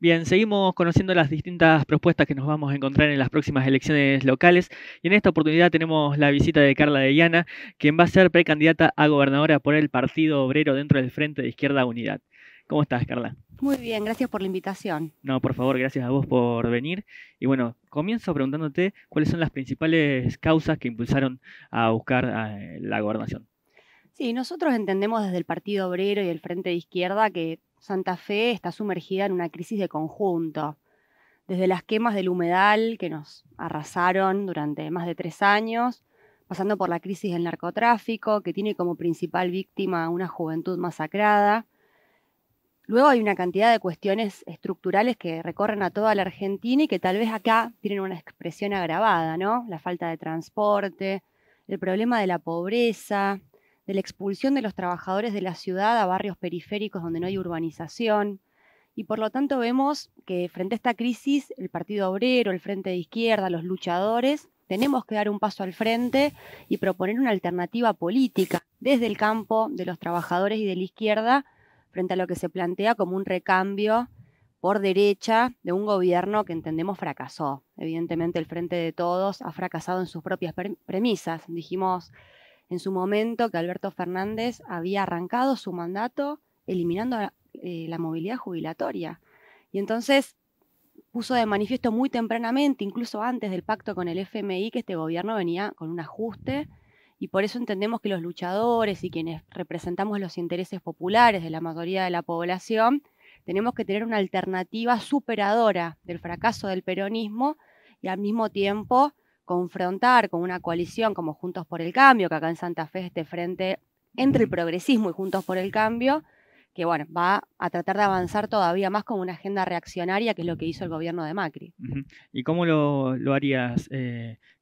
Bien, seguimos conociendo las distintas propuestas que nos vamos a encontrar en las próximas elecciones locales y en esta oportunidad tenemos la visita de Carla de Llana, quien va a ser precandidata a gobernadora por el Partido Obrero dentro del Frente de Izquierda Unidad. ¿Cómo estás, Carla? Muy bien, gracias por la invitación. No, por favor, gracias a vos por venir. Y bueno, comienzo preguntándote cuáles son las principales causas que impulsaron a buscar la gobernación. Sí, nosotros entendemos desde el Partido Obrero y el Frente de Izquierda que Santa Fe está sumergida en una crisis de conjunto. Desde las quemas del humedal que nos arrasaron durante más de 3 años, pasando por la crisis del narcotráfico, que tiene como principal víctima a una juventud masacrada. Luego hay una cantidad de cuestiones estructurales que recorren a toda la Argentina y que tal vez acá tienen una expresión agravada, ¿no? La falta de transporte, el problema de la pobreza, de la expulsión de los trabajadores de la ciudad a barrios periféricos donde no hay urbanización. Y por lo tanto vemos que frente a esta crisis, el Partido Obrero, el Frente de Izquierda, los luchadores, tenemos que dar un paso al frente y proponer una alternativa política desde el campo de los trabajadores y de la izquierda frente a lo que se plantea como un recambio por derecha de un gobierno que entendemos fracasó. Evidentemente el Frente de Todos ha fracasado en sus propias premisas. Dijimos en su momento que Alberto Fernández había arrancado su mandato eliminando la movilidad jubilatoria. Y entonces puso de manifiesto muy tempranamente, incluso antes del pacto con el FMI, que este gobierno venía con un ajuste y por eso entendemos que los luchadores y quienes representamos los intereses populares de la mayoría de la población tenemos que tener una alternativa superadora del fracaso del peronismo y al mismo tiempo confrontar con una coalición como Juntos por el Cambio, que acá en Santa Fe es este frente entre el progresismo y Juntos por el Cambio, que bueno, va a tratar de avanzar todavía más con una agenda reaccionaria, que es lo que hizo el gobierno de Macri. Ujú. ¿Y cómo lo harías,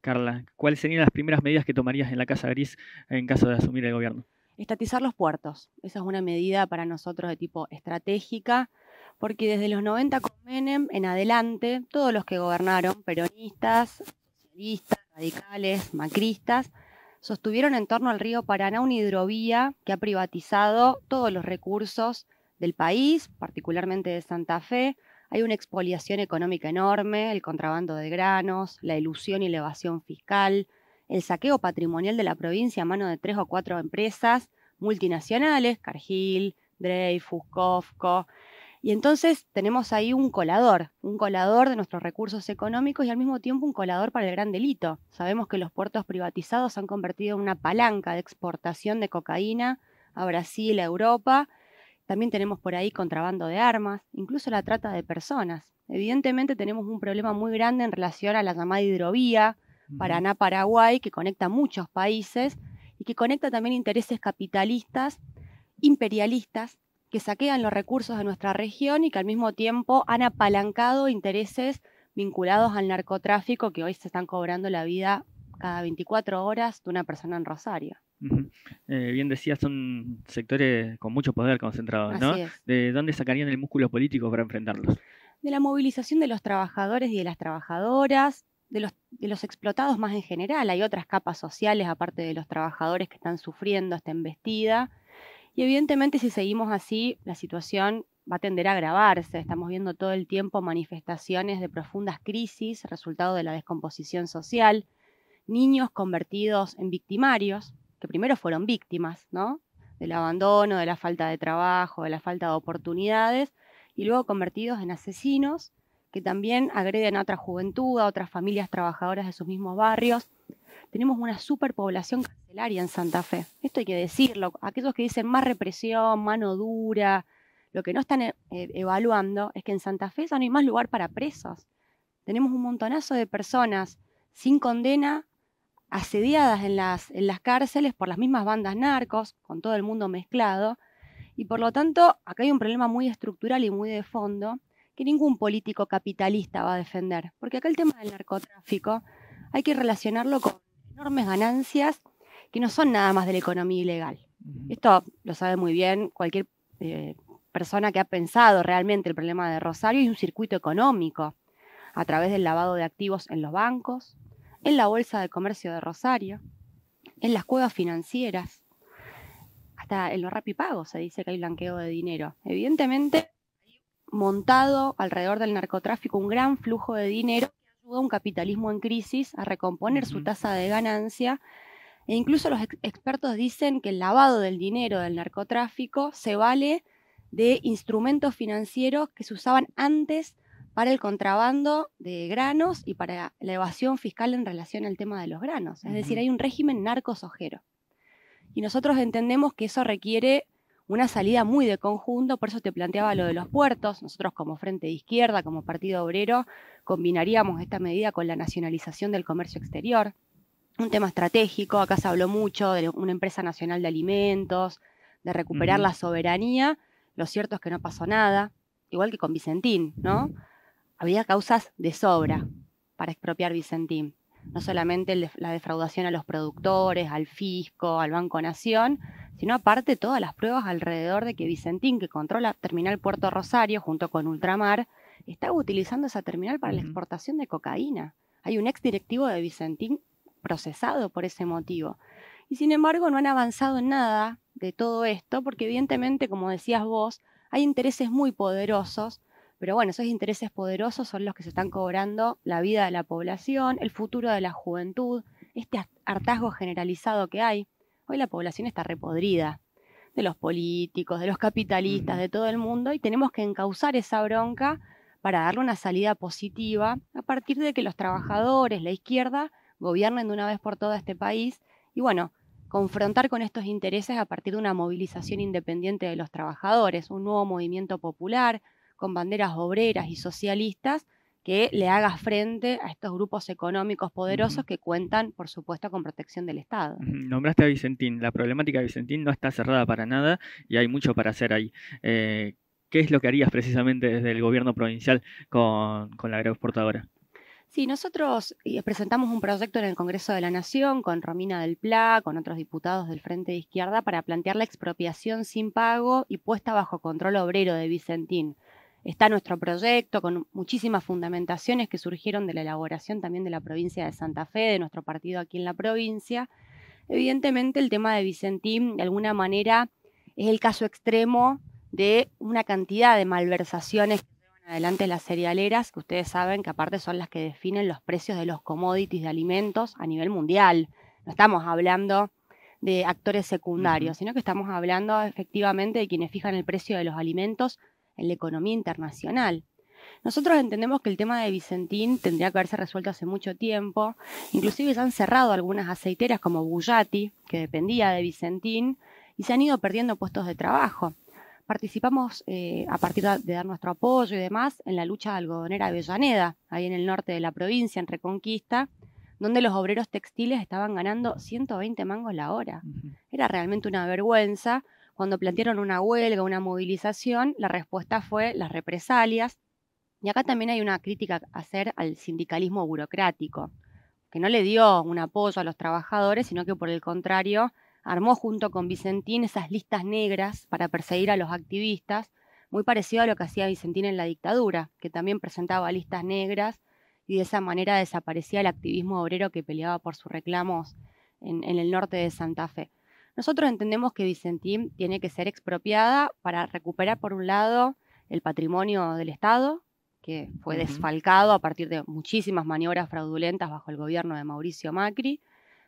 Carla? ¿Cuáles serían las primeras medidas que tomarías en la Casa Gris en caso de asumir el gobierno? Estatizar los puertos. Esa es una medida para nosotros de tipo estratégica, porque desde los 90 con Menem en adelante, todos los que gobernaron, peronistas, socialistas, radicales, macristas, sostuvieron en torno al río Paraná una hidrovía que ha privatizado todos los recursos del país, particularmente de Santa Fe. Hay una expoliación económica enorme, el contrabando de granos, la elusión y la evasión fiscal, el saqueo patrimonial de la provincia a mano de 3 o 4 empresas multinacionales, Cargill, Dreyfus, Cofco. Y entonces tenemos ahí un colador de nuestros recursos económicos y al mismo tiempo un colador para el gran delito. Sabemos que los puertos privatizados se han convertido en una palanca de exportación de cocaína a Brasil, a Europa. También tenemos por ahí contrabando de armas, incluso la trata de personas. Evidentemente tenemos un problema muy grande en relación a la llamada hidrovía Ujú. Paraná-Paraguay, que conecta muchos países y que conecta también intereses capitalistas, imperialistas, que saquean los recursos de nuestra región y que al mismo tiempo han apalancado intereses vinculados al narcotráfico que hoy se están cobrando la vida cada 24 horas de una persona en Rosario. Ujú. Bien decías, son sectores con mucho poder concentrado, ¿no? Así es. ¿De dónde sacarían el músculo político para enfrentarlos? De la movilización de los trabajadores y de las trabajadoras, de los explotados más en general. Hay otras capas sociales, aparte de los trabajadores, que están sufriendo esta embestida. Y evidentemente si seguimos así, la situación va a tender a agravarse. Estamos viendo todo el tiempo manifestaciones de profundas crisis, resultado de la descomposición social, niños convertidos en victimarios, que primero fueron víctimas, ¿no? Del abandono, de la falta de trabajo, de la falta de oportunidades, y luego convertidos en asesinos que también agreden a otra juventud, a otras familias trabajadoras de sus mismos barrios. Tenemos una superpoblación carcelaria en Santa Fe. Esto hay que decirlo. Aquellos que dicen más represión, mano dura, lo que no están evaluando es que en Santa Fe ya no hay más lugar para presos. Tenemos un montonazo de personas sin condena, asediadas en las cárceles por las mismas bandas narcos, con todo el mundo mezclado, y por lo tanto acá hay un problema muy estructural y muy de fondo que ningún político capitalista va a defender, porque acá el tema del narcotráfico hay que relacionarlo con enormes ganancias que no son nada más de la economía ilegal. Ujú. Esto lo sabe muy bien cualquier persona que ha pensado realmente el problema de Rosario, y un circuito económico a través del lavado de activos en los bancos, en la Bolsa de Comercio de Rosario, en las cuevas financieras, hasta en los Rapipagos se dice que hay blanqueo de dinero. Evidentemente, montado alrededor del narcotráfico un gran flujo de dinero que ayuda a un capitalismo en crisis a recomponer su tasa de ganancia. E incluso los expertos dicen que el lavado del dinero del narcotráfico se vale de instrumentos financieros que se usaban antes para el contrabando de granos y para la evasión fiscal en relación al tema de los granos. Es decir, hay un régimen narcosojero. Y nosotros entendemos que eso requiere una salida muy de conjunto, por eso te planteaba lo de los puertos. Nosotros como Frente de Izquierda, como Partido Obrero, combinaríamos esta medida con la nacionalización del comercio exterior. Un tema estratégico, acá se habló mucho de una empresa nacional de alimentos, de recuperar la soberanía. Lo cierto es que no pasó nada, igual que con Vicentín, ¿no? Había causas de sobra para expropiar Vicentín. No solamente la defraudación a los productores, al fisco, al Banco Nación, sino aparte todas las pruebas alrededor de que Vicentín, que controla Terminal Puerto Rosario junto con Ultramar, estaba utilizando esa terminal para la exportación de cocaína. Hay un ex directivo de Vicentín procesado por ese motivo. Y sin embargo no han avanzado en nada de todo esto, porque evidentemente, como decías vos, hay intereses muy poderosos, pero bueno, esos intereses poderosos son los que se están cobrando la vida de la población, el futuro de la juventud, este hartazgo generalizado que hay. Hoy la población está repodrida de los políticos, de los capitalistas, de todo el mundo, y tenemos que encauzar esa bronca para darle una salida positiva a partir de que los trabajadores, la izquierda, gobiernen de una vez por todas este país y bueno, confrontar con estos intereses a partir de una movilización independiente de los trabajadores, un nuevo movimiento popular con banderas obreras y socialistas que le haga frente a estos grupos económicos poderosos que cuentan, por supuesto, con protección del Estado. Nombraste a Vicentín. La problemática de Vicentín no está cerrada para nada y hay mucho para hacer ahí. ¿Qué es lo que harías precisamente desde el gobierno provincial con la agroexportadora? Sí, nosotros presentamos un proyecto en el Congreso de la Nación con Romina del Pla, con otros diputados del Frente de Izquierda, para plantear la expropiación sin pago y puesta bajo control obrero de Vicentín. Está nuestro proyecto con muchísimas fundamentaciones que surgieron de la elaboración también de la provincia de Santa Fe, de nuestro partido aquí en la provincia. Evidentemente el tema de Vicentín de alguna manera es el caso extremo de una cantidad de malversaciones adelante las cerealeras, que ustedes saben que aparte son las que definen los precios de los commodities de alimentos a nivel mundial. No estamos hablando de actores secundarios, sino que estamos hablando efectivamente de quienes fijan el precio de los alimentos en la economía internacional. Nosotros entendemos que el tema de Vicentín tendría que haberse resuelto hace mucho tiempo. Inclusive se han cerrado algunas aceiteras como Bullati, que dependía de Vicentín, y se han ido perdiendo puestos de trabajo. Participamos, a partir de dar nuestro apoyo y demás, en la lucha algodonera Avellaneda, ahí en el norte de la provincia, en Reconquista, donde los obreros textiles estaban ganando 120 mangos la hora. Era realmente una vergüenza. Cuando plantearon una huelga, una movilización, la respuesta fue las represalias. Y acá también hay una crítica a hacer al sindicalismo burocrático, que no le dio un apoyo a los trabajadores, sino que por el contrario armó junto con Vicentín esas listas negras para perseguir a los activistas, muy parecido a lo que hacía Vicentín en la dictadura, que también presentaba listas negras y de esa manera desaparecía el activismo obrero que peleaba por sus reclamos en el norte de Santa Fe. Nosotros entendemos que Vicentín tiene que ser expropiada para recuperar, por un lado, el patrimonio del Estado, que fue desfalcado a partir de muchísimas maniobras fraudulentas bajo el gobierno de Mauricio Macri.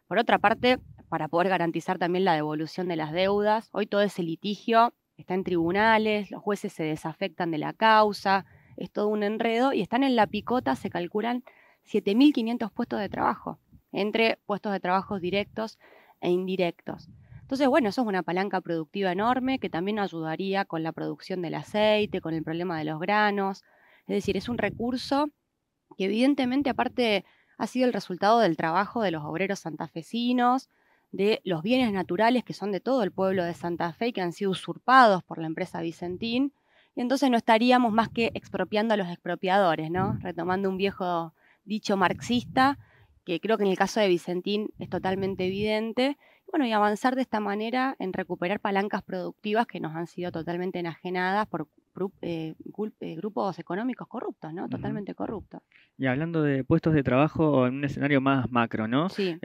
Por otra parte, para poder garantizar también la devolución de las deudas. Hoy todo ese litigio está en tribunales, los jueces se desafectan de la causa, es todo un enredo y están en la picota, se calculan 7.500 puestos de trabajo, entre puestos de trabajo directos e indirectos. Entonces, bueno, eso es una palanca productiva enorme que también ayudaría con la producción del aceite, con el problema de los granos. Es decir, es un recurso que evidentemente aparte ha sido el resultado del trabajo de los obreros santafesinos, de los bienes naturales que son de todo el pueblo de Santa Fe y que han sido usurpados por la empresa Vicentín. Y entonces no estaríamos más que expropiando a los expropiadores, ¿no? Retomando un viejo dicho marxista, que creo que en el caso de Vicentín es totalmente evidente. Bueno, y avanzar de esta manera en recuperar palancas productivas que nos han sido totalmente enajenadas por grupos económicos corruptos, ¿no? Totalmente corruptos. Y hablando de puestos de trabajo en un escenario más macro, ¿no? Sí.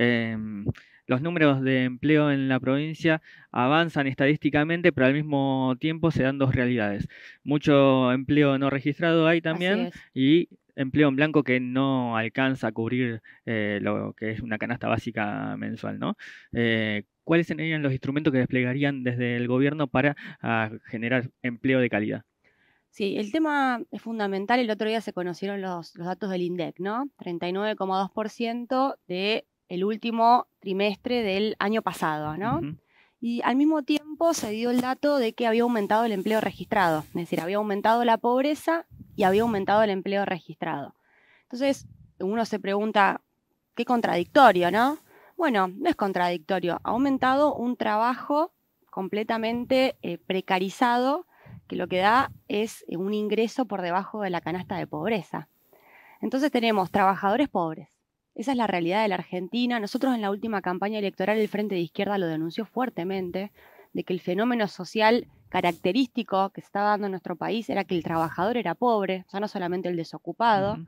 los números de empleo en la provincia avanzan estadísticamente, pero al mismo tiempo se dan dos realidades. Mucho empleo no registrado hay Así también es. y empleo en blanco que no alcanza a cubrir lo que es una canasta básica mensual, ¿no? ¿Cuáles serían los instrumentos que desplegarían desde el gobierno para generar empleo de calidad? Sí, el tema es fundamental. El otro día se conocieron los datos del INDEC, ¿no? 39,2% del último trimestre del año pasado, ¿no? Ujú. Y al mismo tiempo se dio el dato de que había aumentado el empleo registrado, es decir, había aumentado la pobreza y había aumentado el empleo registrado. Entonces, uno se pregunta, qué contradictorio, ¿no? Bueno, no es contradictorio, ha aumentado un trabajo completamente precarizado que lo que da es un ingreso por debajo de la canasta de pobreza. Entonces tenemos trabajadores pobres. Esa es la realidad de la Argentina. Nosotros en la última campaña electoral el Frente de Izquierda lo denunció fuertemente, de que el fenómeno social característico que se estaba dando en nuestro país era que el trabajador era pobre, ya no solamente el desocupado. Ujú.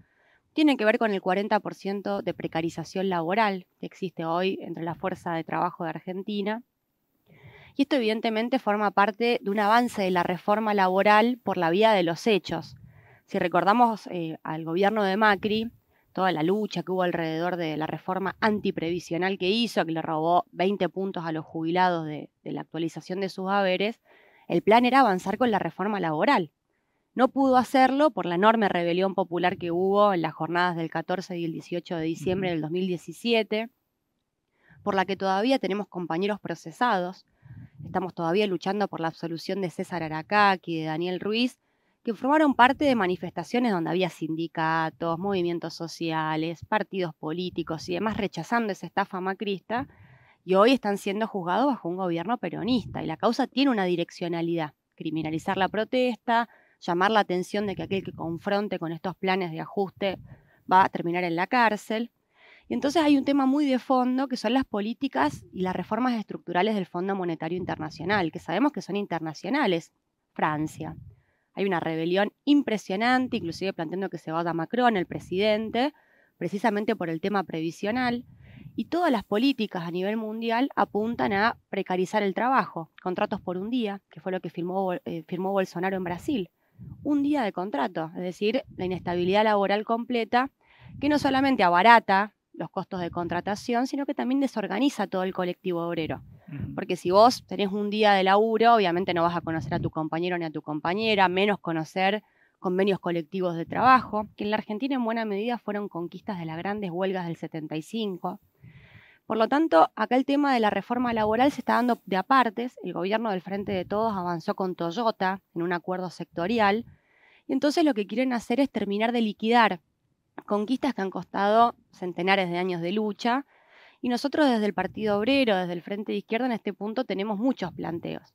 Tiene que ver con el 40% de precarización laboral que existe hoy entre la fuerza de trabajo de Argentina. Y esto evidentemente forma parte de un avance de la reforma laboral por la vía de los hechos. Si recordamos al gobierno de Macri, toda la lucha que hubo alrededor de la reforma antiprevisional que hizo, que le robó 20 puntos a los jubilados de la actualización de sus haberes, el plan era avanzar con la reforma laboral. No pudo hacerlo por la enorme rebelión popular que hubo en las jornadas del 14 y el 18 de diciembre Ujú. del 2017, por la que todavía tenemos compañeros procesados. Estamos todavía luchando por la absolución de César Aracaki y de Daniel Ruiz, que formaron parte de manifestaciones donde había sindicatos, movimientos sociales, partidos políticos y demás rechazando esa estafa macrista, y hoy están siendo juzgados bajo un gobierno peronista. Y la causa tiene una direccionalidad: criminalizar la protesta, llamar la atención de que aquel que confronte con estos planes de ajuste va a terminar en la cárcel. Y entonces hay un tema muy de fondo que son las políticas y las reformas estructurales del Fondo Monetario Internacional, que sabemos que son internacionales. Francia. Hay una rebelión impresionante, inclusive planteando que se vaya Macron, el presidente, precisamente por el tema previsional. Y todas las políticas a nivel mundial apuntan a precarizar el trabajo, contratos por un día, que fue lo que firmó Bolsonaro en Brasil. Un día de contrato, es decir, la inestabilidad laboral completa, que no solamente abarata los costos de contratación, sino que también desorganiza todo el colectivo obrero. Ujú. Porque si vos tenés un día de laburo, obviamente no vas a conocer a tu compañero ni a tu compañera, menos conocer convenios colectivos de trabajo, que en la Argentina en buena medida fueron conquistas de las grandes huelgas del 75. Por lo tanto, acá el tema de la reforma laboral se está dando de apartes. El gobierno del Frente de Todos avanzó con Toyota en un acuerdo sectorial, y entonces lo que quieren hacer es terminar de liquidar conquistas que han costado centenares de años de lucha. Y nosotros desde el Partido Obrero, desde el Frente de Izquierda, en este punto tenemos muchos planteos.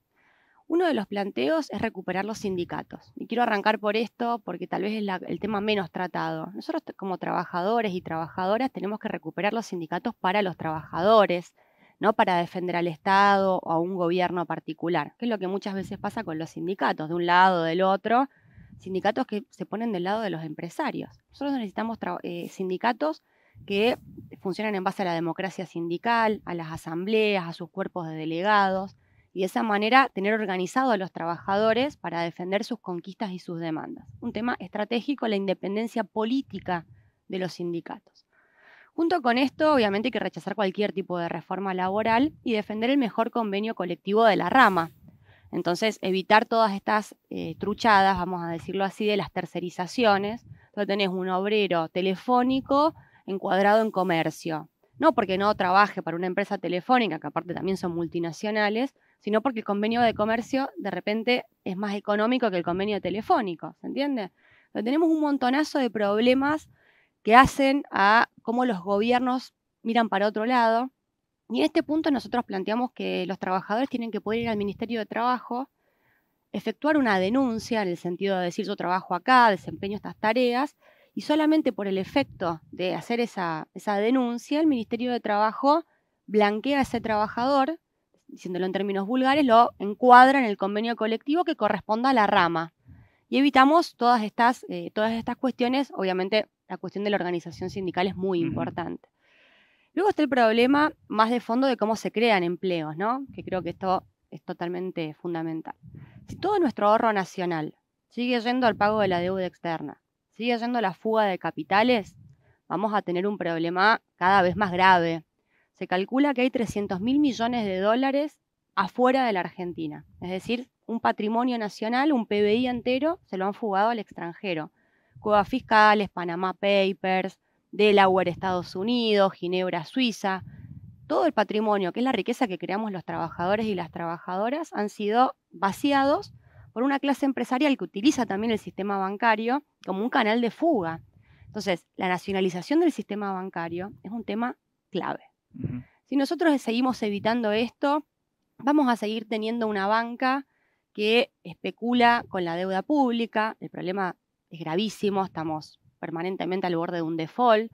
Uno de los planteos es recuperar los sindicatos. Y quiero arrancar por esto porque tal vez es el tema menos tratado. Nosotros como trabajadores y trabajadoras tenemos que recuperar los sindicatos para los trabajadores, no para defender al Estado o a un gobierno particular, que es lo que muchas veces pasa con los sindicatos, de un lado o del otro, sindicatos que se ponen del lado de los empresarios. Nosotros necesitamos sindicatos que funcionan en base a la democracia sindical, a las asambleas, a sus cuerpos de delegados, y de esa manera tener organizados a los trabajadores para defender sus conquistas y sus demandas. Un tema estratégico, la independencia política de los sindicatos. Junto con esto, obviamente hay que rechazar cualquier tipo de reforma laboral y defender el mejor convenio colectivo de la rama. Entonces, evitar todas estas truchadas, vamos a decirlo así, de las tercerizaciones. Entonces tenés un obrero telefónico encuadrado en comercio. No porque no trabaje para una empresa telefónica, que aparte también son multinacionales, sino porque el convenio de comercio de repente es más económico que el convenio telefónico, ¿se entiende? Entonces, tenemos un montonazo de problemas que hacen a cómo los gobiernos miran para otro lado. Y en este punto nosotros planteamos que los trabajadores tienen que poder ir al Ministerio de Trabajo, efectuar una denuncia en el sentido de decir: yo trabajo acá, desempeño estas tareas, y solamente por el efecto de hacer esa denuncia, el Ministerio de Trabajo blanquea a ese trabajador, diciéndolo en términos vulgares, lo encuadra en el convenio colectivo que corresponda a la rama. Y evitamos todas estas cuestiones. Obviamente la cuestión de la organización sindical es muy Ujú. importante. Luego está el problema más de fondo de cómo se crean empleos, ¿no? Que creo que esto es totalmente fundamental. Si todo nuestro ahorro nacional sigue yendo al pago de la deuda externa, sigue yendo a la fuga de capitales, vamos a tener un problema cada vez más grave. Se calcula que hay 300.000 millones de dólares afuera de la Argentina. Es decir, un patrimonio nacional, un PBI entero, se lo han fugado al extranjero. Cuevas fiscales, Panama Papers, Delaware, Estados Unidos, Ginebra, Suiza. Todo el patrimonio, que es la riqueza que creamos los trabajadores y las trabajadoras, han sido vaciados por una clase empresarial que utiliza también el sistema bancario como un canal de fuga. Entonces, la nacionalización del sistema bancario es un tema clave. Si nosotros seguimos evitando esto, vamos a seguir teniendo una banca que especula con la deuda pública. El problema es gravísimo, estamos permanentemente al borde de un default.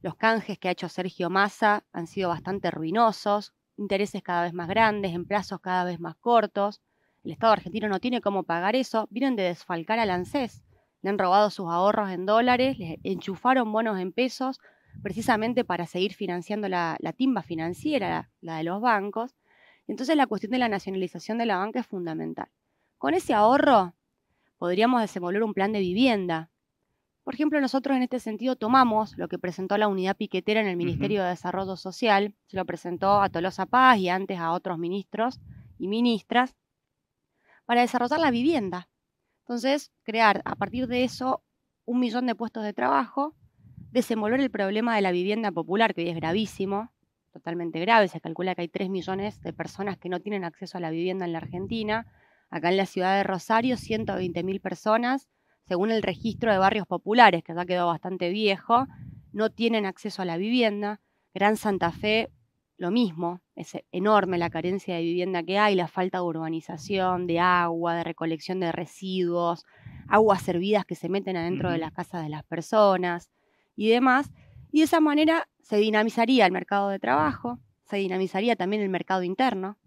Los canjes que ha hecho Sergio Massa han sido bastante ruinosos, intereses cada vez más grandes, en plazos cada vez más cortos. El Estado argentino no tiene cómo pagar eso. Vienen de desfalcar al ANSES. Le han robado sus ahorros en dólares, le enchufaron bonos en pesos, precisamente para seguir financiando la timba financiera, la de los bancos. Entonces la cuestión de la nacionalización de la banca es fundamental. Con ese ahorro podríamos desenvolver un plan de vivienda. Por ejemplo, nosotros en este sentido tomamos lo que presentó la unidad piquetera en el Ministerio de Desarrollo Social, se lo presentó a Tolosa Paz y antes a otros ministros y ministras, para desarrollar la vivienda. Entonces, crear a partir de eso 1 millón de puestos de trabajo, desenvolver el problema de la vivienda popular, que hoy es gravísimo, totalmente grave. Se calcula que hay 3 millones de personas que no tienen acceso a la vivienda en la Argentina. Acá en la ciudad de Rosario, 120.000 personas, según el registro de barrios populares, que ya quedó bastante viejo, no tienen acceso a la vivienda. Gran Santa Fe, lo mismo, es enorme la carencia de vivienda que hay, la falta de urbanización, de agua, de recolección de residuos, aguas servidas que se meten adentro de las casas de las personas y demás. Y de esa manera se dinamizaría el mercado de trabajo, se dinamizaría también el mercado interno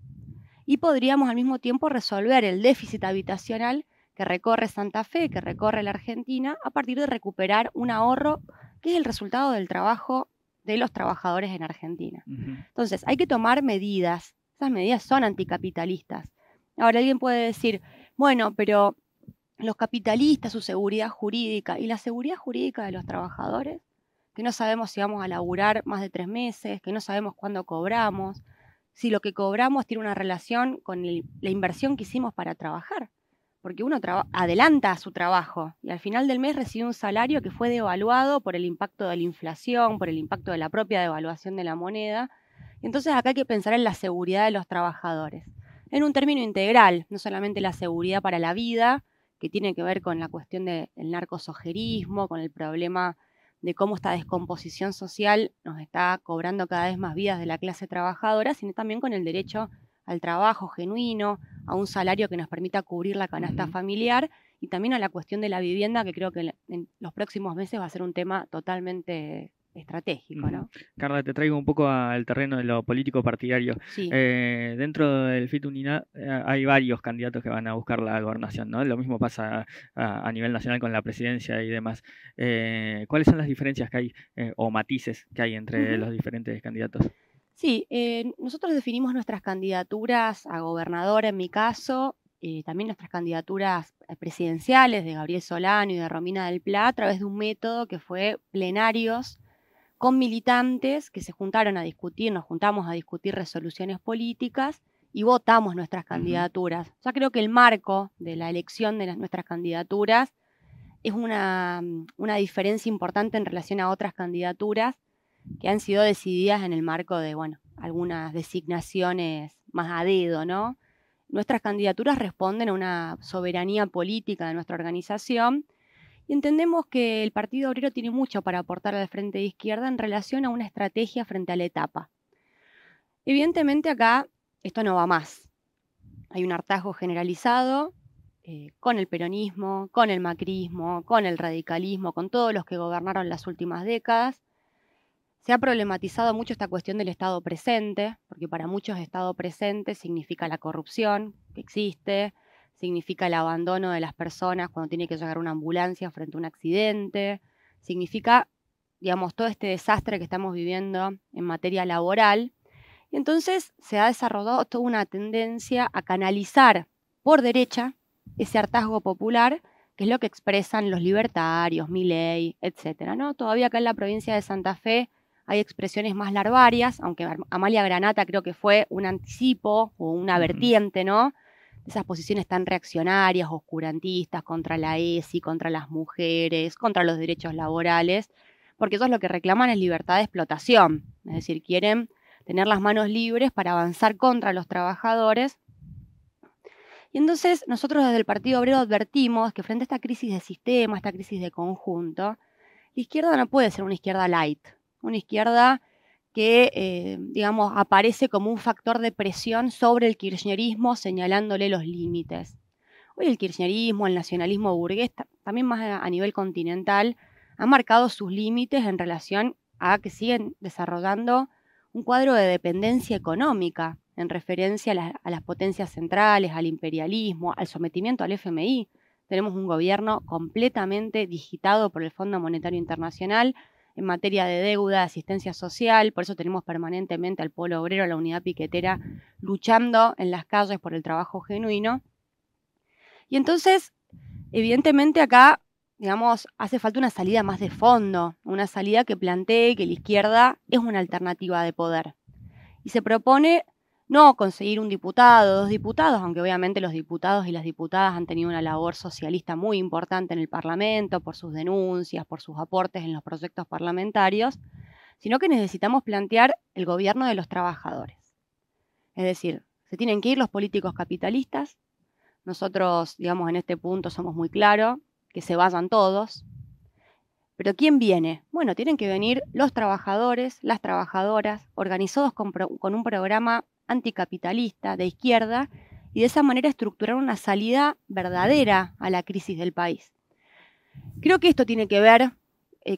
y podríamos al mismo tiempo resolver el déficit habitacional que recorre Santa Fe, que recorre la Argentina, a partir de recuperar un ahorro que es el resultado del trabajo de los trabajadores en Argentina. Entonces, hay que tomar medidas. Esas medidas son anticapitalistas. Ahora, alguien puede decir, bueno, pero los capitalistas, su seguridad jurídica y la seguridad jurídica de los trabajadores, que no sabemos si vamos a laburar más de 3 meses, que no sabemos cuándo cobramos, si lo que cobramos tiene una relación con la inversión que hicimos para trabajar. Porque uno adelanta su trabajo y al final del mes recibe un salario que fue devaluado por el impacto de la inflación, por el impacto de la propia devaluación de la moneda. Entonces acá hay que pensar en la seguridad de los trabajadores, en un término integral, no solamente la seguridad para la vida, que tiene que ver con la cuestión del narcosojerismo, con el problema de cómo esta descomposición social nos está cobrando cada vez más vidas de la clase trabajadora, sino también con el derecho al trabajo genuino, a un salario que nos permita cubrir la canasta familiar y también a la cuestión de la vivienda, que creo que en los próximos meses va a ser un tema totalmente estratégico, ¿no? Carla, te traigo un poco al terreno de lo político partidario. Sí. Dentro del FIT Unidad hay varios candidatos que van a buscar la gobernación, ¿no? Lo mismo pasa a nivel nacional con la presidencia y demás. ¿Cuáles son las diferencias que hay o matices que hay entre los diferentes candidatos? Sí, nosotros definimos nuestras candidaturas a gobernadora, en mi caso, también nuestras candidaturas presidenciales de Gabriel Solano y de Romina del Pla a través de un método que fue plenarios con militantes que se juntaron a discutir, nos juntamos a discutir resoluciones políticas y votamos nuestras candidaturas. Ya creo que el marco de la elección de nuestras candidaturas es una diferencia importante en relación a otras candidaturas que han sido decididas en el marco de, bueno, algunas designaciones más a dedo, ¿no? Nuestras candidaturas responden a una soberanía política de nuestra organización y entendemos que el Partido Obrero tiene mucho para aportar al Frente de Izquierda en relación a una estrategia frente a la etapa. Evidentemente acá esto no va más. Hay un hartazgo generalizado con el peronismo, con el macrismo, con el radicalismo, con todos los que gobernaron las últimas décadas. Se ha problematizado mucho esta cuestión del Estado presente, porque para muchos Estado presente significa la corrupción que existe, significa el abandono de las personas cuando tiene que llegar una ambulancia frente a un accidente, significa digamos, todo este desastre que estamos viviendo en materia laboral. Y entonces se ha desarrollado toda una tendencia a canalizar por derecha ese hartazgo popular, que es lo que expresan los libertarios, Milei, etcétera, ¿no? Todavía acá en la provincia de Santa Fe hay expresiones más larvarias, aunque Amalia Granata creo que fue un anticipo o una vertiente, ¿no? Esas posiciones tan reaccionarias, oscurantistas, contra la ESI, contra las mujeres, contra los derechos laborales, porque ellos lo que reclaman es libertad de explotación, es decir, quieren tener las manos libres para avanzar contra los trabajadores. Y entonces nosotros desde el Partido Obrero advertimos que frente a esta crisis de sistema, esta crisis de conjunto, la izquierda no puede ser una izquierda light, una izquierda que, digamos, aparece como un factor de presión sobre el kirchnerismo, señalándole los límites. Hoy el kirchnerismo, el nacionalismo burgués, también más a nivel continental, han marcado sus límites en relación a que siguen desarrollando un cuadro de dependencia económica en referencia a las potencias centrales, al imperialismo, al sometimiento al FMI. Tenemos un gobierno completamente digitado por el Fondo Monetario Internacional en materia de deuda, asistencia social, por eso tenemos permanentemente al Polo Obrero, a la unidad piquetera, luchando en las calles por el trabajo genuino. Y entonces, evidentemente acá, digamos, hace falta una salida más de fondo, una salida que plantee que la izquierda es una alternativa de poder. Y se propone no conseguir un diputado, 2 diputados, aunque obviamente los diputados y las diputadas han tenido una labor socialista muy importante en el Parlamento por sus denuncias, por sus aportes en los proyectos parlamentarios, sino que necesitamos plantear el gobierno de los trabajadores. Es decir, se tienen que ir los políticos capitalistas. Nosotros, digamos, en este punto somos muy claros, que se vayan todos. ¿Pero quién viene? Bueno, tienen que venir los trabajadores, las trabajadoras, organizados con un programa anticapitalista de izquierda y de esa manera estructurar una salida verdadera a la crisis del país. Creo que esto tiene que ver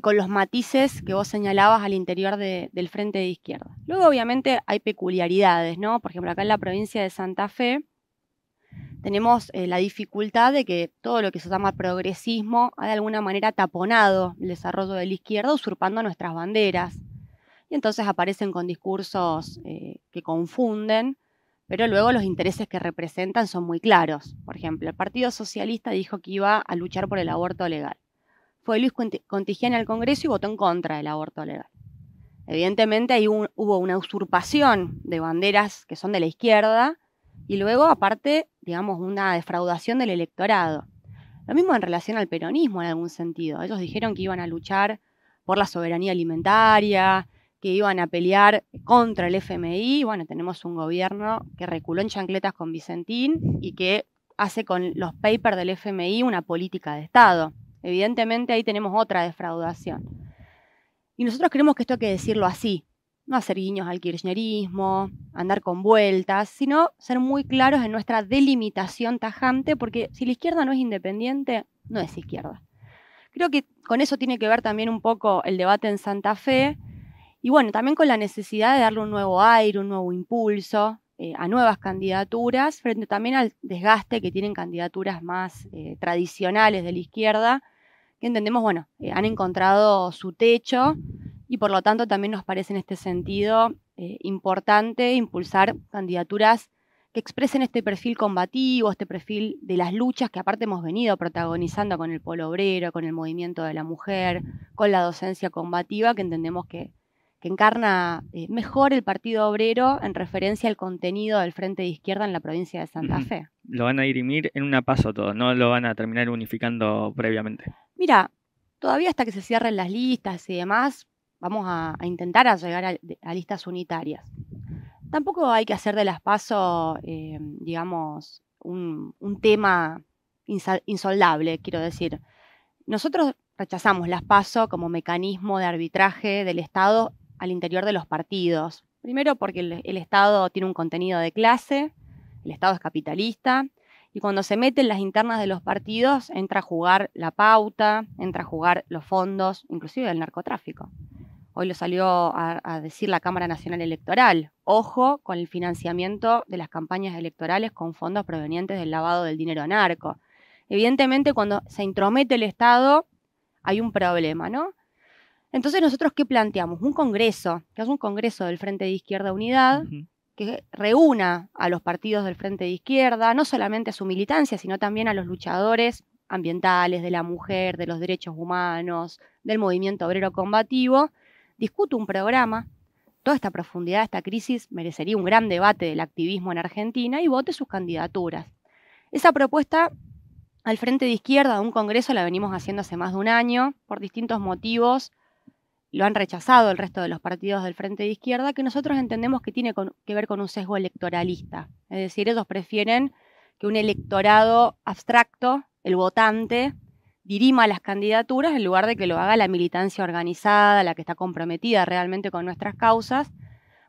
con los matices que vos señalabas al interior del Frente de Izquierda. Luego, obviamente, hay peculiaridades, ¿no? Por ejemplo, acá en la provincia de Santa Fe tenemos la dificultad de que todo lo que se llama progresismo ha de alguna manera taponado el desarrollo de la izquierda, usurpando nuestras banderas. Y entonces aparecen con discursos que confunden, pero luego los intereses que representan son muy claros. Por ejemplo, el Partido Socialista dijo que iba a luchar por el aborto legal. Fue Luis Contigiani al Congreso y votó en contra del aborto legal. Evidentemente ahí hubo una usurpación de banderas que son de la izquierda y luego, aparte, digamos, una defraudación del electorado. Lo mismo en relación al peronismo en algún sentido. Ellos dijeron que iban a luchar por la soberanía alimentaria, que iban a pelear contra el FMI. Bueno, tenemos un gobierno que reculó en chancletas con Vicentín y que hace con los papers del FMI una política de Estado. Evidentemente ahí tenemos otra defraudación. Y nosotros creemos que esto hay que decirlo así, no hacer guiños al kirchnerismo, andar con vueltas, sino ser muy claros en nuestra delimitación tajante, porque si la izquierda no es independiente, no es izquierda. Creo que con eso tiene que ver también un poco el debate en Santa Fe, y bueno, también con la necesidad de darle un nuevo aire, un nuevo impulso a nuevas candidaturas, frente también al desgaste que tienen candidaturas más tradicionales de la izquierda, que entendemos, bueno, han encontrado su techo y por lo tanto también nos parece en este sentido importante impulsar candidaturas que expresen este perfil combativo, este perfil de las luchas que aparte hemos venido protagonizando con el Polo Obrero, con el movimiento de la mujer, con la docencia combativa, que entendemos que encarna mejor el Partido Obrero en referencia al contenido del Frente de Izquierda en la provincia de Santa Fe. Lo van a dirimir en una paso todo, no lo van a terminar unificando previamente. Mira, todavía hasta que se cierren las listas y demás, vamos a intentar llegar a listas unitarias. Tampoco hay que hacer de las PASO, digamos, un tema insoldable, quiero decir. Nosotros rechazamos las PASO como mecanismo de arbitraje del Estado al interior de los partidos. Primero porque el Estado tiene un contenido de clase, el Estado es capitalista, y cuando se mete en las internas de los partidos entra a jugar la pauta, entra a jugar los fondos, inclusive el narcotráfico. Hoy lo salió a decir la Cámara Nacional Electoral. Ojo con el financiamiento de las campañas electorales con fondos provenientes del lavado del dinero narco. Evidentemente, cuando se intromete el Estado, hay un problema, ¿no? Entonces nosotros, ¿qué planteamos? Un congreso, que es un congreso del Frente de Izquierda Unidad, que reúna a los partidos del Frente de Izquierda, no solamente a su militancia, sino también a los luchadores ambientales, de la mujer, de los derechos humanos, del movimiento obrero combativo, discute un programa. Toda esta profundidad de esta crisis merecería un gran debate del activismo en Argentina y vote sus candidaturas. Esa propuesta al Frente de Izquierda de un congreso la venimos haciendo hace más de un año, por distintos motivos. Lo han rechazado el resto de los partidos del Frente de Izquierda, que nosotros entendemos que tiene que ver con un sesgo electoralista. Es decir, ellos prefieren que un electorado abstracto, el votante, dirima las candidaturas en lugar de que lo haga la militancia organizada, la que está comprometida realmente con nuestras causas,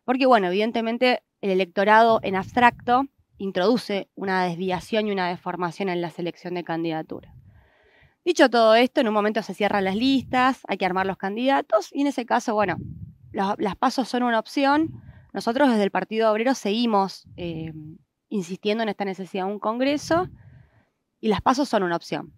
porque, bueno, evidentemente el electorado en abstracto introduce una desviación y una deformación en la selección de candidaturas. Dicho todo esto, en un momento se cierran las listas, hay que armar los candidatos y en ese caso, bueno, las PASO son una opción. Nosotros desde el Partido Obrero seguimos insistiendo en esta necesidad de un congreso y las PASO son una opción.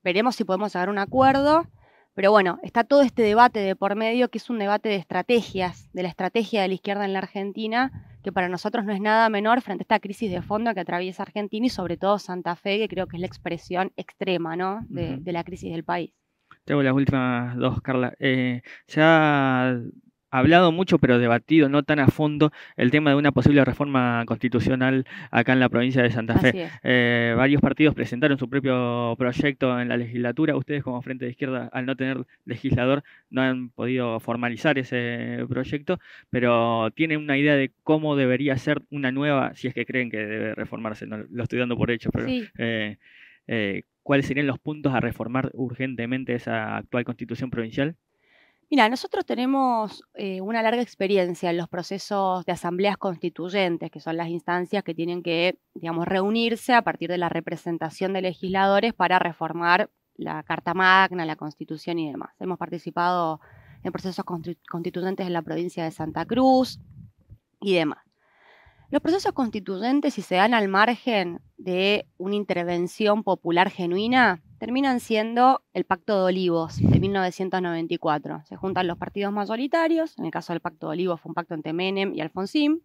Veremos si podemos llegar a un acuerdo, pero bueno, está todo este debate de por medio que es un debate de estrategias, de la estrategia de la izquierda en la Argentina, que para nosotros no es nada menor frente a esta crisis de fondo que atraviesa Argentina y sobre todo Santa Fe, que creo que es la expresión extrema, ¿no?, de la crisis del país. Tengo las últimas dos, Carla. Se ha hablado mucho, pero debatido no tan a fondo, el tema de una posible reforma constitucional acá en la provincia de Santa Fe. Varios partidos presentaron su propio proyecto en la legislatura. Ustedes, como Frente de Izquierda, al no tener legislador, no han podido formalizar ese proyecto, pero tienen una idea de cómo debería ser una nueva, si es que creen que debe reformarse. No lo estoy dando por hecho, pero sí. ¿Cuáles serían los puntos a reformar urgentemente esa actual constitución provincial? Mira, nosotros tenemos una larga experiencia en los procesos de asambleas constituyentes, que son las instancias que tienen que, digamos, reunirse a partir de la representación de legisladores para reformar la Carta Magna, la Constitución y demás. Hemos participado en procesos constituyentes en la provincia de Santa Cruz y demás. Los procesos constituyentes, si se dan al margen de una intervención popular genuina, terminan siendo el Pacto de Olivos de 1994. Se juntan los partidos mayoritarios, en el caso del Pacto de Olivos fue un pacto entre Menem y Alfonsín,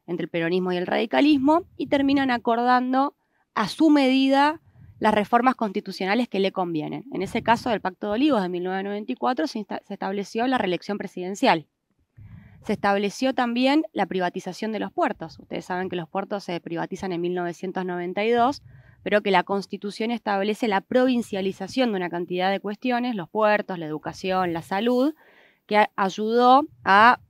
entre el peronismo y el radicalismo, y terminan acordando a su medida las reformas constitucionales que le convienen. En ese caso del Pacto de Olivos de 1994 se estableció la reelección presidencial. Se estableció también la privatización de los puertos. Ustedes saben que los puertos se privatizan en 1992, pero que la Constitución establece la provincialización de una cantidad de cuestiones, los puertos, la educación, la salud, que ayudó a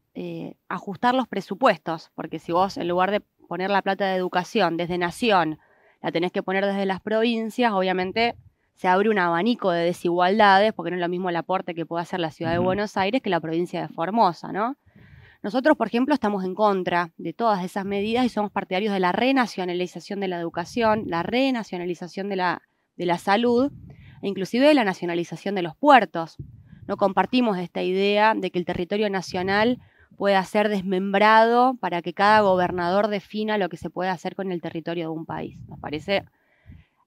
ajustar los presupuestos, porque si vos en lugar de poner la plata de educación desde Nación, la tenés que poner desde las provincias, obviamente se abre un abanico de desigualdades, porque no es lo mismo el aporte que puede hacer la ciudad de Buenos Aires que la provincia de Formosa, ¿no? Nosotros, por ejemplo, estamos en contra de todas esas medidas y somos partidarios de la renacionalización de la educación, la renacionalización de la salud e inclusive de la nacionalización de los puertos. No compartimos esta idea de que el territorio nacional pueda ser desmembrado para que cada gobernador defina lo que se puede hacer con el territorio de un país. Nos parece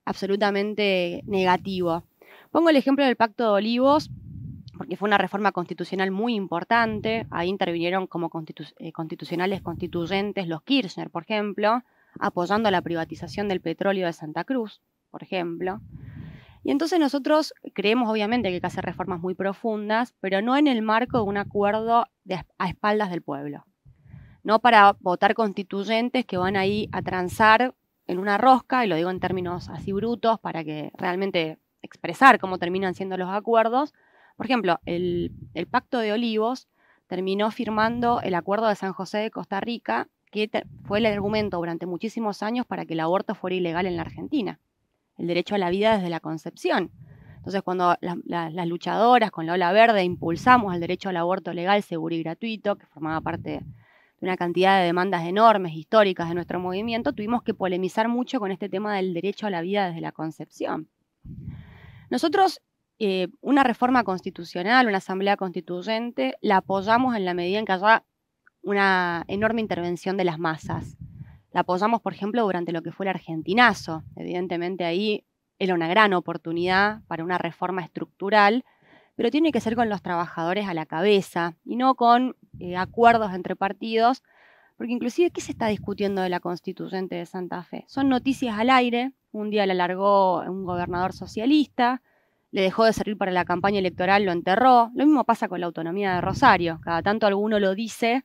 absolutamente negativo. Pongo el ejemplo del Pacto de Olivos, porque fue una reforma constitucional muy importante. Ahí intervinieron como constitucionales constituyentes los Kirchner, por ejemplo, apoyando la privatización del petróleo de Santa Cruz, por ejemplo. Y entonces nosotros creemos obviamente que hay que hacer reformas muy profundas, pero no en el marco de un acuerdo a espaldas del pueblo. No para votar constituyentes que van ahí a transar en una rosca, y lo digo en términos así brutos, para que realmente expresar cómo terminan siendo los acuerdos. Por ejemplo, el Pacto de Olivos terminó firmando el Acuerdo de San José de Costa Rica, que fue el argumento durante muchísimos años para que el aborto fuera ilegal en la Argentina. El derecho a la vida desde la concepción. Entonces, cuando las luchadoras con la Ola Verde impulsamos el derecho al aborto legal, seguro y gratuito, que formaba parte de una cantidad de demandas enormes, históricas de nuestro movimiento, tuvimos que polemizar mucho con este tema del derecho a la vida desde la concepción. Nosotros una reforma constitucional, una asamblea constituyente, la apoyamos en la medida en que haya una enorme intervención de las masas. La apoyamos, por ejemplo, durante lo que fue el argentinazo. Evidentemente ahí era una gran oportunidad para una reforma estructural, pero tiene que ser con los trabajadores a la cabeza y no con acuerdos entre partidos, porque inclusive, ¿qué se está discutiendo de la constituyente de Santa Fe? Son noticias al aire. Un día la largó un gobernador socialista, le dejó de servir para la campaña electoral, lo enterró. Lo mismo pasa con la autonomía de Rosario. Cada tanto alguno lo dice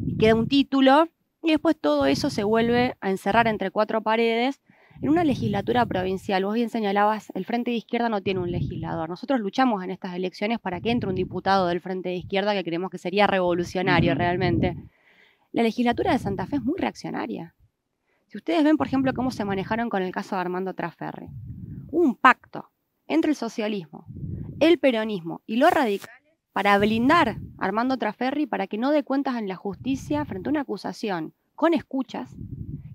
y queda un título, y después todo eso se vuelve a encerrar entre cuatro paredes en una legislatura provincial. Vos bien señalabas, el Frente de Izquierda no tiene un legislador. Nosotros luchamos en estas elecciones para que entre un diputado del Frente de Izquierda, que creemos que sería revolucionario realmente. La legislatura de Santa Fe es muy reaccionaria. Si ustedes ven, por ejemplo, cómo se manejaron con el caso de Armando Trasferri, hubo un pacto entre el socialismo, el peronismo y los radicales para blindar a Armando Trasferri para que no dé cuentas en la justicia frente a una acusación con escuchas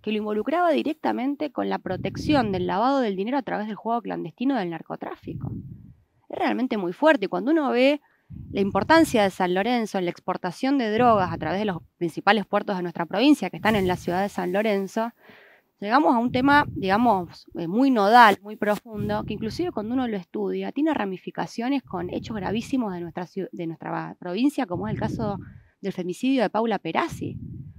que lo involucraba directamente con la protección del lavado del dinero a través del juego clandestino del narcotráfico. Es realmente muy fuerte. Y cuando uno ve la importancia de San Lorenzo en la exportación de drogas a través de los principales puertos de nuestra provincia, que están en la ciudad de San Lorenzo, llegamos a un tema, digamos, muy nodal, muy profundo, que inclusive cuando uno lo estudia, tiene ramificaciones con hechos gravísimos de nuestra provincia, como es el caso del femicidio de Paula Perazzi,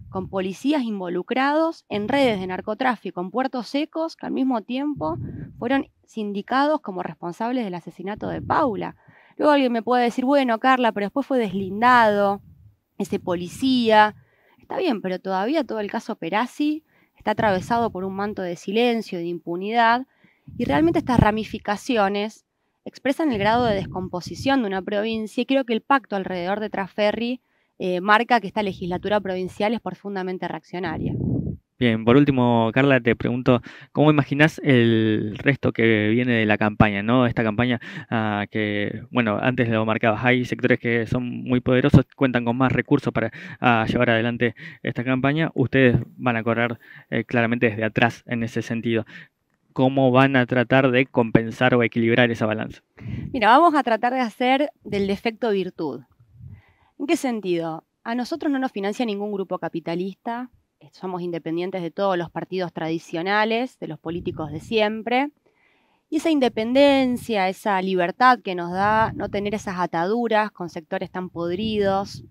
con policías involucrados en redes de narcotráfico en Puertos Secos, que al mismo tiempo fueron sindicados como responsables del asesinato de Paula. Luego alguien me puede decir, bueno, Carla, pero después fue deslindado ese policía. Está bien, pero todavía todo el caso Perazzi está atravesado por un manto de silencio, de impunidad, y realmente estas ramificaciones expresan el grado de descomposición de una provincia, y creo que el pacto alrededor de Trasferri marca que esta legislatura provincial es profundamente reaccionaria. Bien, por último, Carla, te pregunto, ¿cómo imaginás el resto que viene de la campaña, ¿no? Esta campaña que, bueno, antes lo marcabas, hay sectores que son muy poderosos, cuentan con más recursos para llevar adelante esta campaña. Ustedes van a correr claramente desde atrás en ese sentido. ¿Cómo van a tratar de compensar o equilibrar esa balanza? Mira, vamos a tratar de hacer del defecto virtud. ¿En qué sentido? A nosotros no nos financia ningún grupo capitalista. Somos independientes de todos los partidos tradicionales, de los políticos de siempre. Y esa independencia, esa libertad que nos da no tener esas ataduras con sectores tan podridos,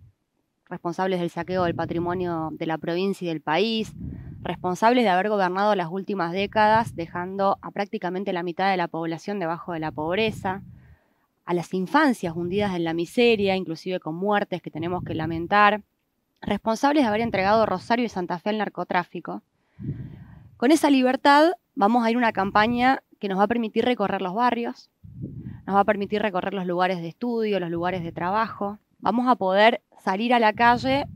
responsables del saqueo del patrimonio de la provincia y del país, responsables de haber gobernado las últimas décadas, dejando a prácticamente la mitad de la población debajo de la pobreza, a las infancias hundidas en la miseria, inclusive con muertes que tenemos que lamentar, responsables de haber entregado Rosario y Santa Fe al narcotráfico. Con esa libertad vamos a ir a una campaña que nos va a permitir recorrer los barrios, nos va a permitir recorrer los lugares de estudio, los lugares de trabajo. Vamos a poder salir a la calle,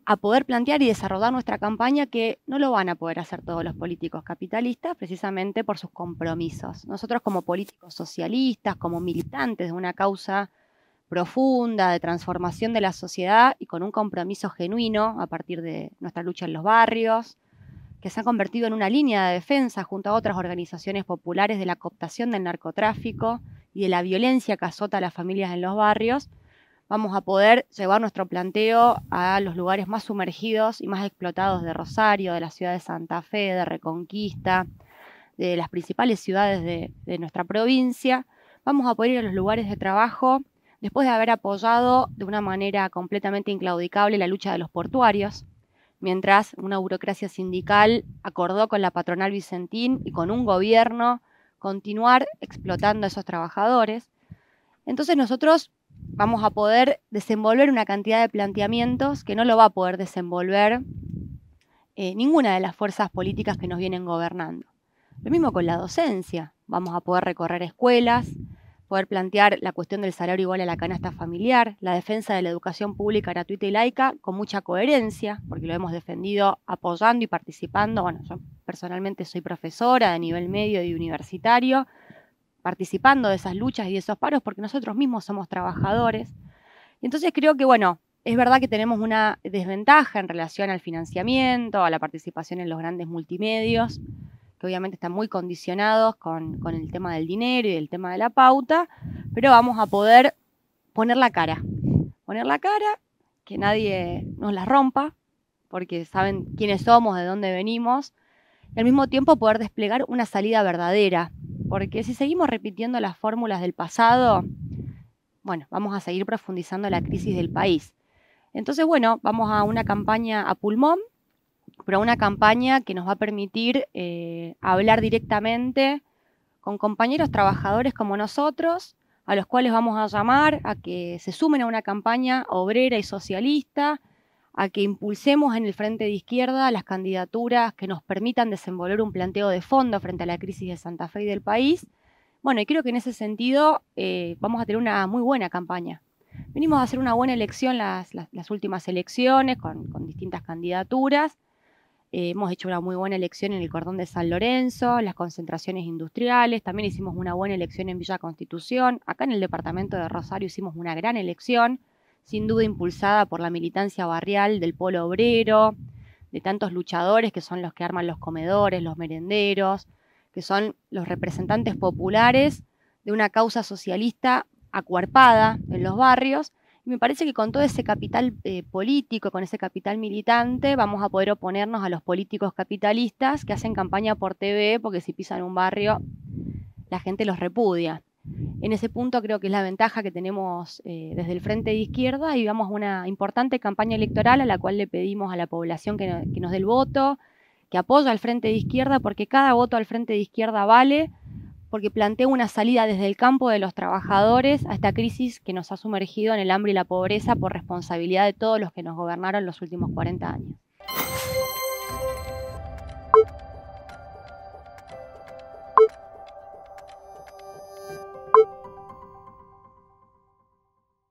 a poder plantear y desarrollar nuestra campaña, que no lo van a poder hacer todos los políticos capitalistas, precisamente por sus compromisos. Nosotros, como políticos socialistas, como militantes de una causa profunda de transformación de la sociedad y con un compromiso genuino a partir de nuestra lucha en los barrios, que se ha convertido en una línea de defensa junto a otras organizaciones populares de la cooptación del narcotráfico y de la violencia que azota a las familias en los barrios, vamos a poder llevar nuestro planteo a los lugares más sumergidos y más explotados de Rosario, de la ciudad de Santa Fe, de Reconquista, de las principales ciudades de nuestra provincia. Vamos a poder ir a los lugares de trabajo después de haber apoyado de una manera completamente inclaudicable la lucha de los portuarios, mientras una burocracia sindical acordó con la patronal Vicentín y con un gobierno continuar explotando a esos trabajadores. Entonces nosotros vamos a poder desenvolver una cantidad de planteamientos que no lo va a poder desenvolver ninguna de las fuerzas políticas que nos vienen gobernando. Lo mismo con la docencia. Vamos a poder recorrer escuelas, poder plantear la cuestión del salario igual a la canasta familiar, la defensa de la educación pública gratuita y laica con mucha coherencia, porque lo hemos defendido apoyando y participando. Bueno, yo personalmente soy profesora de nivel medio y universitario, participando de esas luchas y de esos paros, porque nosotros mismos somos trabajadores. Y entonces creo que, bueno, es verdad que tenemos una desventaja en relación al financiamiento, a la participación en los grandes multimedios, que obviamente están muy condicionados con el tema del dinero y el tema de la pauta, pero vamos a poder poner la cara, que nadie nos la rompa, porque saben quiénes somos, de dónde venimos, y al mismo tiempo poder desplegar una salida verdadera, porque si seguimos repitiendo las fórmulas del pasado, bueno, vamos a seguir profundizando la crisis del país. Entonces, bueno, vamos a una campaña a pulmón, pero una campaña que nos va a permitir hablar directamente con compañeros trabajadores como nosotros, a los cuales vamos a llamar a que se sumen a una campaña obrera y socialista, a que impulsemos en el Frente de Izquierda las candidaturas que nos permitan desenvolver un planteo de fondo frente a la crisis de Santa Fe y del país. Bueno, y creo que en ese sentido vamos a tener una muy buena campaña. Venimos a hacer una buena elección las últimas elecciones con distintas candidaturas. Hemos hecho una muy buena elección en el Cordón de San Lorenzo, las concentraciones industriales, también hicimos una buena elección en Villa Constitución. Acá en el departamento de Rosario hicimos una gran elección, sin duda impulsada por la militancia barrial del polo obrero, de tantos luchadores que son los que arman los comedores, los merenderos, que son los representantes populares de una causa socialista acuerpada en los barrios. Y me parece que con todo ese capital político, con ese capital militante, vamos a poder oponernos a los políticos capitalistas que hacen campaña por TV, porque si pisan un barrio, la gente los repudia. En ese punto creo que es la ventaja que tenemos desde el Frente de Izquierda, y vamos a una importante campaña electoral a la cual le pedimos a la población que nos dé el voto, que apoya al Frente de Izquierda, porque cada voto al Frente de Izquierda vale, porque plantea una salida desde el campo de los trabajadores a esta crisis que nos ha sumergido en el hambre y la pobreza por responsabilidad de todos los que nos gobernaron los últimos 40 años.